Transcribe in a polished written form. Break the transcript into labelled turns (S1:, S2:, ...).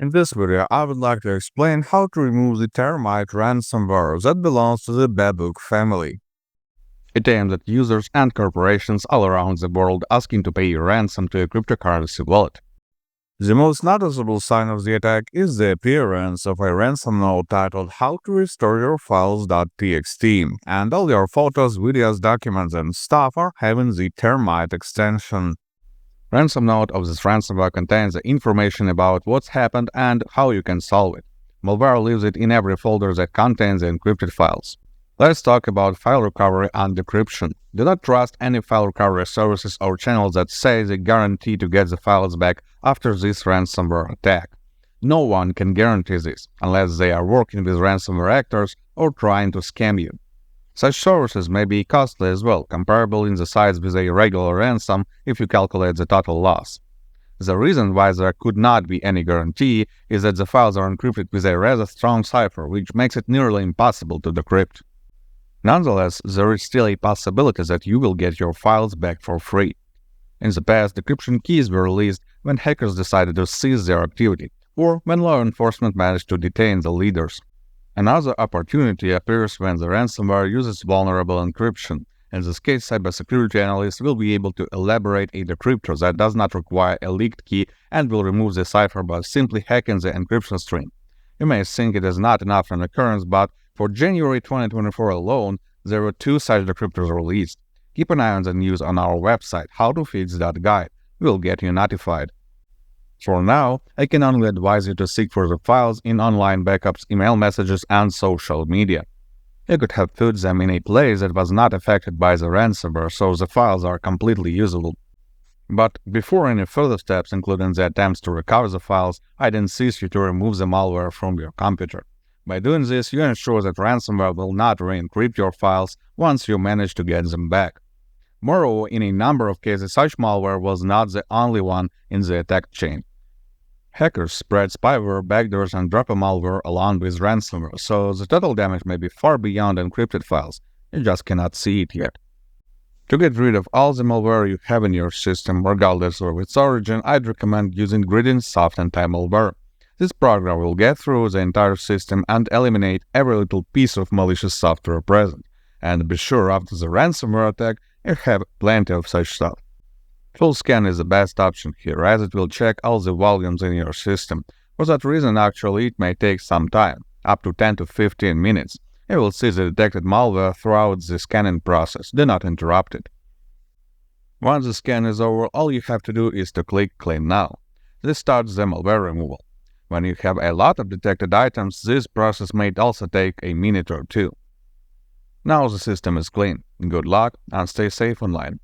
S1: In this video, I would like to explain how to remove the Termite Ransomware that belongs to the Babook family. It aims at users and corporations all around the world asking to pay a ransom to a cryptocurrency wallet. The most noticeable sign of the attack is the appearance of a ransom note titled How to Restore Your Files.txt, and all your photos, videos, documents, and stuff are having the Termite extension. Ransom note of this ransomware contains the information about what's happened and how you can solve it. Malware leaves it in every folder that contains the encrypted files. Let's talk about file recovery and decryption. Do not trust any file recovery services or channels that say they guarantee to get the files back after this ransomware attack. No one can guarantee this unless they are working with ransomware actors or trying to scam you. Such services may be costly as well, comparable in the size with a regular ransom if you calculate the total loss. The reason why there could not be any guarantee is that the files are encrypted with a rather strong cipher, which makes it nearly impossible to decrypt. Nonetheless, there is still a possibility that you will get your files back for free. In the past, decryption keys were released when hackers decided to cease their activity, or when law enforcement managed to detain the leaders. Another opportunity appears when the ransomware uses vulnerable encryption. In this case, cybersecurity analysts will be able to elaborate a decryptor that does not require a leaked key and will remove the cipher by simply hacking the encryption string. You may think it is not enough an occurrence, but for January 2024 alone, there were 2 such decryptors released. Keep an eye on the news on our website, HowToFix.Guide. We'll get you notified. For now, I can only advise you to seek for the files in online backups, email messages, and social media. You could have put them in a place that was not affected by the ransomware, so the files are completely usable. But before any further steps, including the attempts to recover the files, I'd insist you to remove the malware from your computer. By doing this, you ensure that ransomware will not re-encrypt your files once you manage to get them back. Moreover, in a number of cases, such malware was not the only one in the attack chain. Hackers spread spyware, backdoors, and dropper malware along with ransomware, so the total damage may be far beyond encrypted files. You just cannot see it yet. To get rid of all the malware you have in your system, regardless of its origin, I'd recommend using Gradient Soft Anti-Malware. This program will get through the entire system and eliminate every little piece of malicious software present. And be sure after the ransomware attack, you have plenty of such stuff. Full scan is the best option here, as it will check all the volumes in your system. For that reason, actually, it may take some time, up to 10 to 15 minutes. You will see the detected malware throughout the scanning process. Do not interrupt it. Once the scan is over, all you have to do is to click Clean Now. This starts the malware removal. When you have a lot of detected items, this process may also take a minute or two. Now the system is clean. Good luck and stay safe online.